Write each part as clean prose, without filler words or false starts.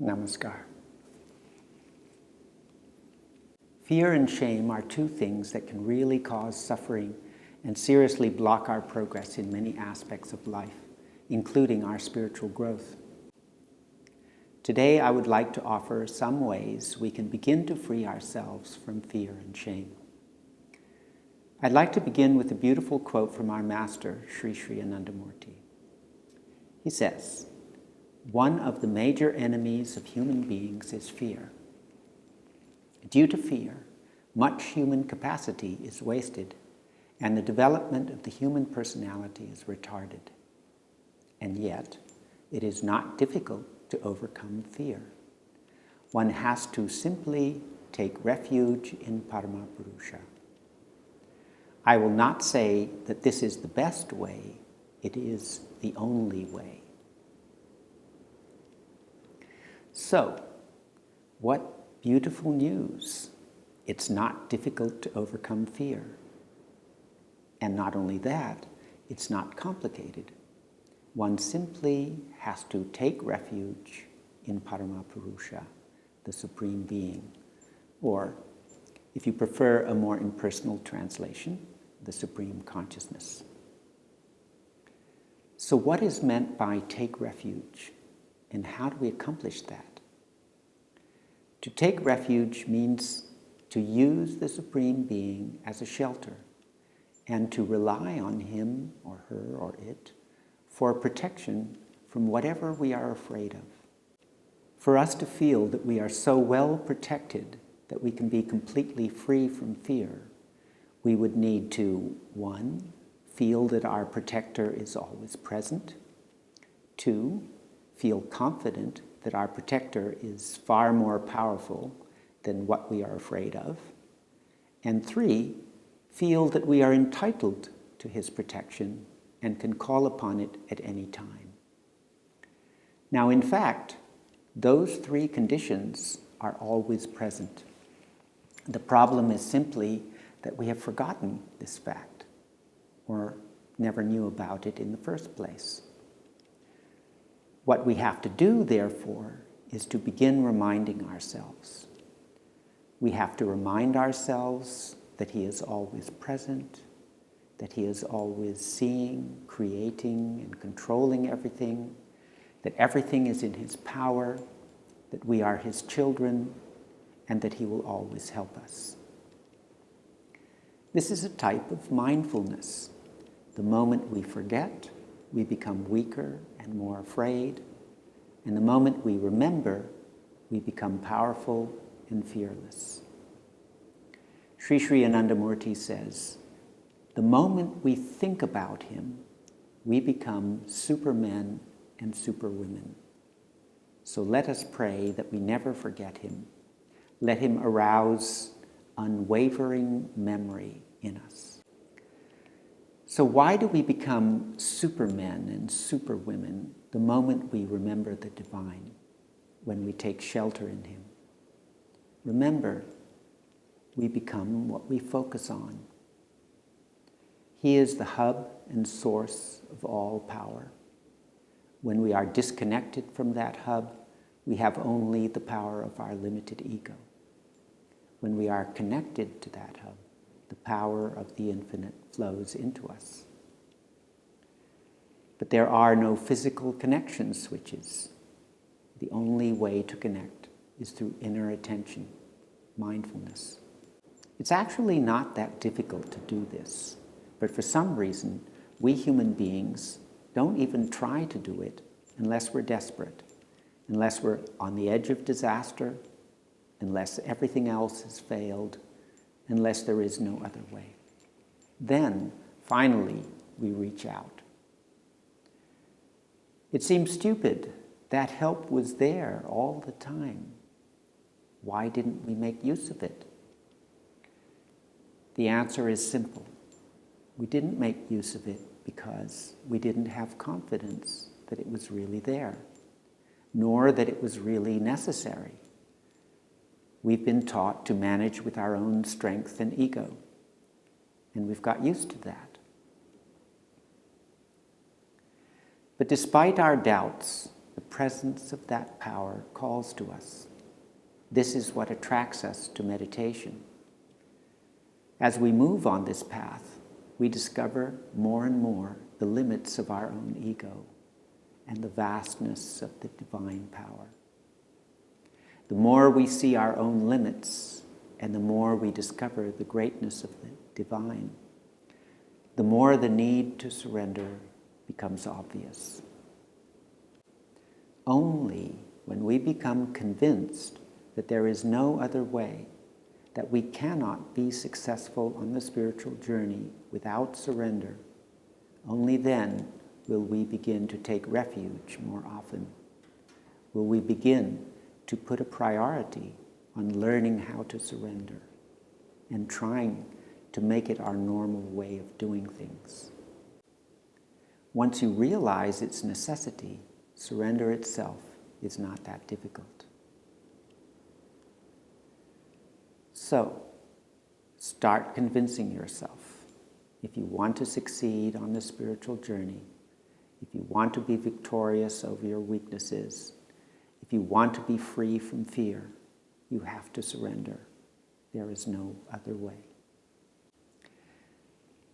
Namaskar. Fear and shame are two things that can really cause suffering and seriously block our progress in many aspects of life, including our spiritual growth. Today, I would like to offer some ways we can begin to free ourselves from fear and shame. I'd like to begin with a beautiful quote from our master, Sri Ananda Murti. He says, "One of the major enemies of human beings is fear. Due to fear, much human capacity is wasted, and the development of the human personality is retarded. And yet, it is not difficult to overcome fear. One has to simply take refuge in Purusha. I will not say that this is the best way, it is the only way." So, what beautiful news! It's not difficult to overcome fear. And not only that, it's not complicated. One simply has to take refuge in Purusha, the Supreme Being, or, if you prefer a more impersonal translation, the Supreme Consciousness. So what is meant by take refuge, and how do we accomplish that? To take refuge means to use the Supreme Being as a shelter and to rely on him or her or it for protection from whatever we are afraid of. For us to feel that we are so well protected that we can be completely free from fear, we would need to, 1, feel that our protector is always present, 2, feel confident that our protector is far more powerful than what we are afraid of, and 3, feel that we are entitled to his protection and can call upon it at any time. Now, in fact, those 3 conditions are always present. The problem is simply that we have forgotten this fact, or never knew about it in the first place. What we have to do, therefore, is to begin reminding ourselves. We have to remind ourselves that he is always present, that he is always seeing, creating, and controlling everything, that everything is in his power, that we are his children, and that he will always help us. This is a type of mindfulness. The moment we forget, we become weaker and more afraid, and the moment we remember, we become powerful and fearless. Sri Ananda Murti says, "The moment we think about him, we become supermen and superwomen. So let us pray that we never forget him. Let him arouse unwavering memory in us." So why do we become supermen and superwomen the moment we remember the divine, when we take shelter in him? Remember, we become what we focus on. He is the hub and source of all power. When we are disconnected from that hub, we have only the power of our limited ego. When we are connected to that hub, the power of the infinite flows into us. But there are no physical connection switches. The only way to connect is through inner attention, mindfulness. It's actually not that difficult to do this, but for some reason, we human beings don't even try to do it unless we're desperate, unless we're on the edge of disaster, unless everything else has failed, unless there is no other way. Then, finally, we reach out. It seems stupid. That help was there all the time. Why didn't we make use of it? The answer is simple. We didn't make use of it because we didn't have confidence that it was really there, nor that it was really necessary. We've been taught to manage with our own strength and ego, and we've got used to that. But despite our doubts, the presence of that power calls to us. This is what attracts us to meditation. As we move on this path, we discover more and more the limits of our own ego and the vastness of the divine power. The more we see our own limits and the more we discover the greatness of the divine, the more the need to surrender becomes obvious. Only when we become convinced that there is no other way, that we cannot be successful on the spiritual journey without surrender, only then will we begin to take refuge more often. Will we begin to put a priority on learning how to surrender and trying to make it our normal way of doing things. Once you realize its necessity, surrender itself is not that difficult. So, start convincing yourself. If you want to succeed on the spiritual journey, if you want to be victorious over your weaknesses, if you want to be free from fear, you have to surrender. There is no other way.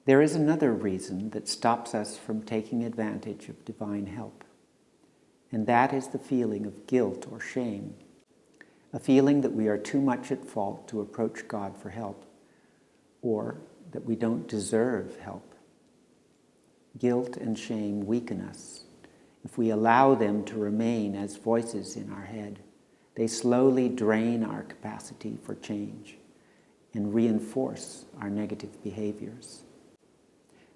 There is another reason that stops us from taking advantage of divine help, and that is the feeling of guilt or shame, a feeling that we are too much at fault to approach God for help, or that we don't deserve help. Guilt and shame weaken us. If we allow them to remain as voices in our head, they slowly drain our capacity for change and reinforce our negative behaviors.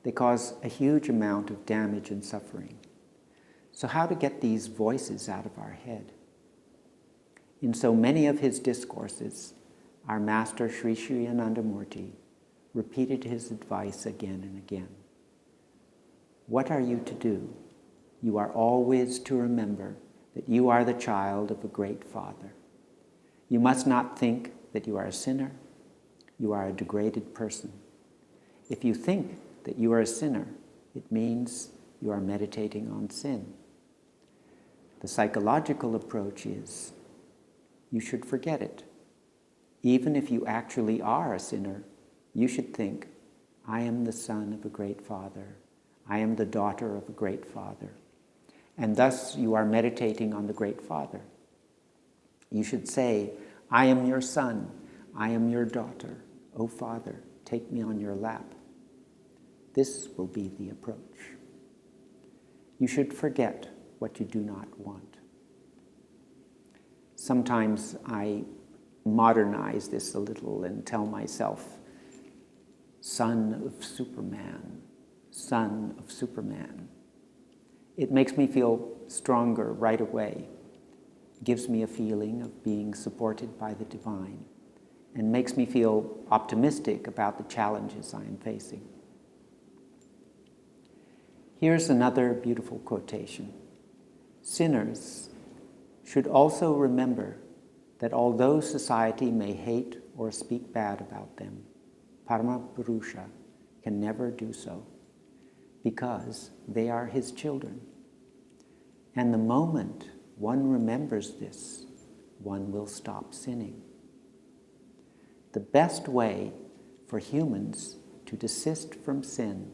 They cause a huge amount of damage and suffering. So how to get these voices out of our head? In so many of his discourses, our master Sri Sri Anandamurti repeated his advice again and again. What are you to do? You are always to remember that you are the child of a great Father. You must not think that you are a sinner. You are a degraded person. If you think that you are a sinner, it means you are meditating on sin. The psychological approach is, you should forget it. Even if you actually are a sinner, you should think, I am the son of a great Father. I am the daughter of a great Father. And thus you are meditating on the great Father. You should say, I am your son. I am your daughter. O Father, take me on your lap. This will be the approach. You should forget what you do not want. Sometimes I modernize this a little and tell myself, son of Superman, son of Superman. It makes me feel stronger right away, gives me a feeling of being supported by the divine, and makes me feel optimistic about the challenges I am facing. Here's another beautiful quotation. Sinners should also remember that although society may hate or speak bad about them, Parama Purusha can never do so, because they are his children. And the moment one remembers this, one will stop sinning. The best way for humans to desist from sin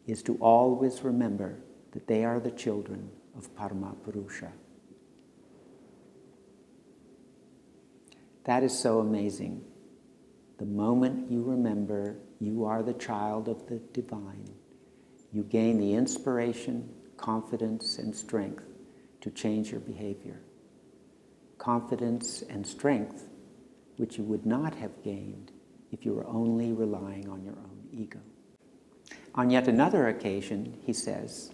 is to always remember that they are the children of Parama Purusha. That is so amazing. The moment you remember you are the child of the divine, you gain the inspiration, confidence, and strength to change your behavior. Confidence and strength which you would not have gained if you were only relying on your own ego. On yet another occasion, he says,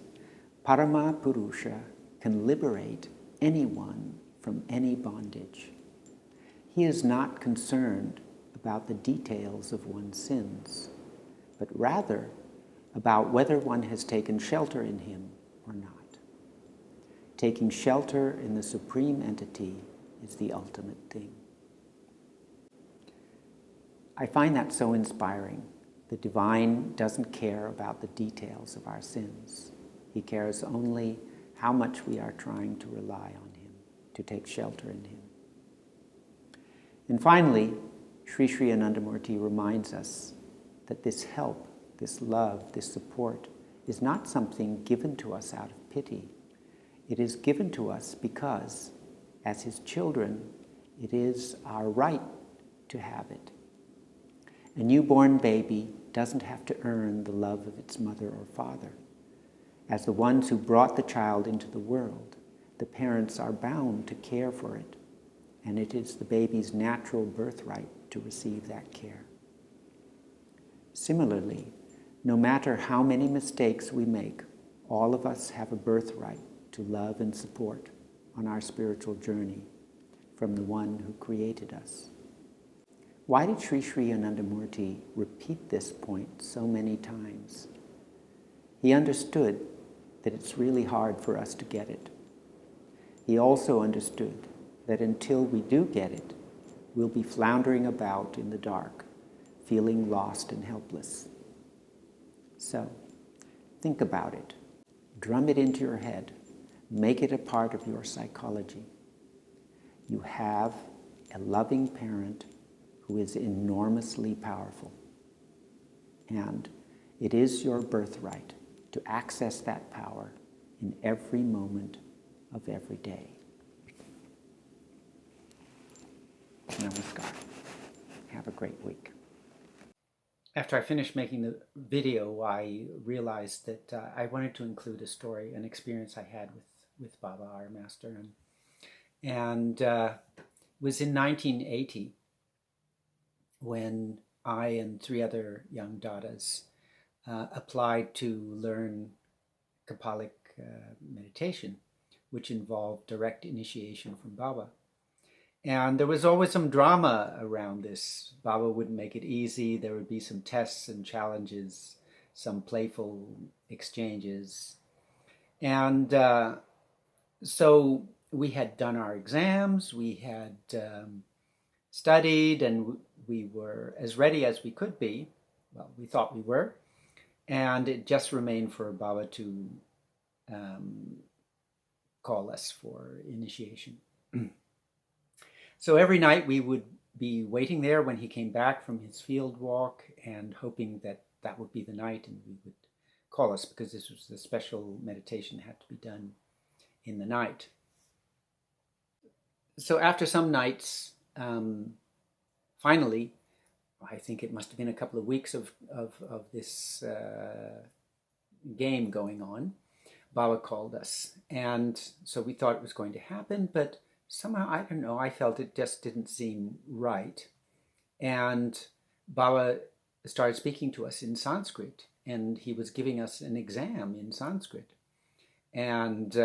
Parama Purusha can liberate anyone from any bondage. He is not concerned about the details of one's sins, but rather about whether one has taken shelter in him or not. Taking shelter in the Supreme Entity is the ultimate thing. I find that so inspiring. The divine doesn't care about the details of our sins. He cares only how much we are trying to rely on Him, to take shelter in Him. And finally, Sri Sri Anandamurti reminds us that this help, this love, this support is not something given to us out of pity. It is given to us because, as His children, it is our right to have it. A newborn baby doesn't have to earn the love of its mother or father. As the ones who brought the child into the world, the parents are bound to care for it, and it is the baby's natural birthright to receive that care. Similarly, no matter how many mistakes we make, all of us have a birthright to love and support on our spiritual journey from the one who created us. Why did Sri Sri Anandamurti repeat this point so many times? He understood that it's really hard for us to get it. He also understood that until we do get it, we'll be floundering about in the dark, feeling lost and helpless. So, think about it. Drum it into your head. Make it a part of your psychology. You have a loving parent who is enormously powerful. And it is your birthright to access that power in every moment of every day. Namaskar. Have a great week. After I finished making the video, I realized that I wanted to include a story, an experience I had with Baba, our master. And it was in 1980 when I and 3 other young Dadas applied to learn Kapalic meditation, which involved direct initiation from Baba. And there was always some drama around this. Baba wouldn't make it easy. There would be some tests and challenges, some playful exchanges. And so we had done our exams, we had studied, and we were as ready as we could be. Well, we thought we were. And it just remained for Baba to call us for initiation. So every night we would be waiting there when he came back from his field walk and hoping that that would be the night and we would call us, because this was a special meditation that had to be done in the night. So after some nights, finally, I think it must have been a couple of weeks of this game going on, Baba called us. And so we thought it was going to happen, but somehow, I don't know, I felt it just didn't seem right. And Baba started speaking to us in Sanskrit, and he was giving us an exam in Sanskrit. And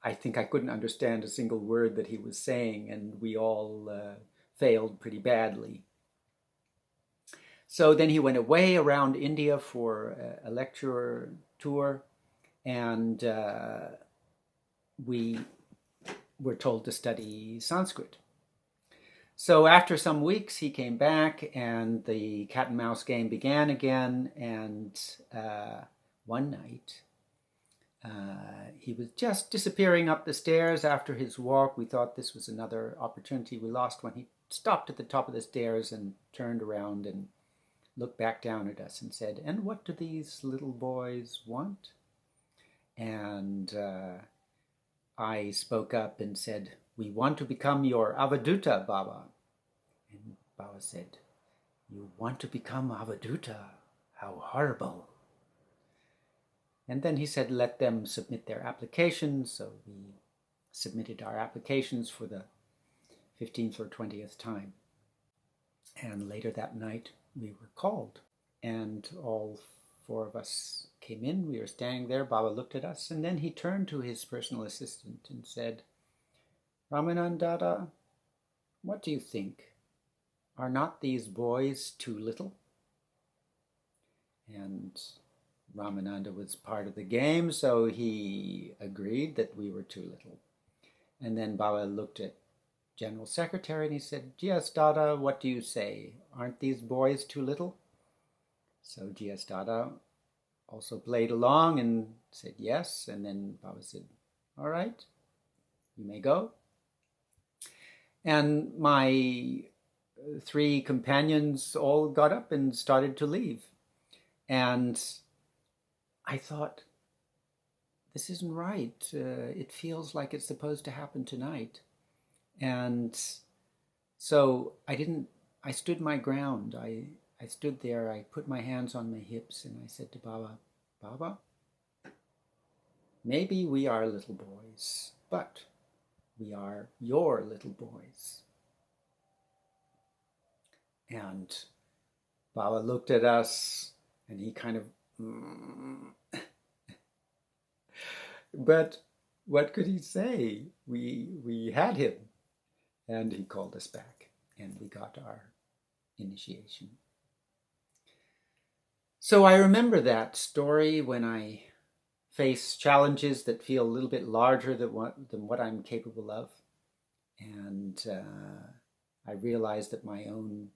I think I couldn't understand a single word that he was saying, and we all failed pretty badly. So then he went away around India for a lecture tour, and we were told to study Sanskrit. So after some weeks, he came back and the cat and mouse game began again. And one night, he was just disappearing up the stairs after his walk. We thought this was another opportunity we lost when he stopped at the top of the stairs and turned around and looked back down at us and said, "And what do these little boys want?" And I spoke up and said, "We want to become your avaduta, Baba." And Baba said, "You want to become avaduta? How horrible." And then he said, let them submit their applications. So we submitted our applications for the 15th or 20th time. And later that night, we were called. And all 4 of us came in. We were standing there. Baba looked at us. And then he turned to his personal assistant and said, "Ramanand Dada, what do you think? Are not these boys too little?" And Ramananda was part of the game, so he agreed that we were too little. And then Baba looked at General Secretary and he said, "G.S. Dada, what do you say? Aren't these boys too little?" So G.S. Dada also played along and said yes. And then Baba said, all right, you may go. And my 3 companions all got up and started to leave. And I thought, this isn't right. It feels like it's supposed to happen tonight. And so I stood my ground. I stood there, I put my hands on my hips, and I said to Baba, Baba, maybe we are little boys, but we are your little boys. And Baba looked at us, and he kind of, but what could he say? We had him, and he called us back, and we got our initiation. So I remember that story when I face challenges that feel a little bit larger than what I'm capable of. And I realize that my own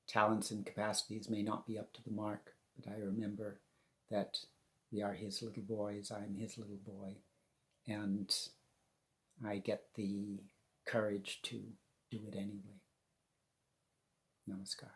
talents and capacities may not be up to the mark, but I remember that we are his little boys, I'm his little boy, and I get the courage to do it anyway. Namaskar.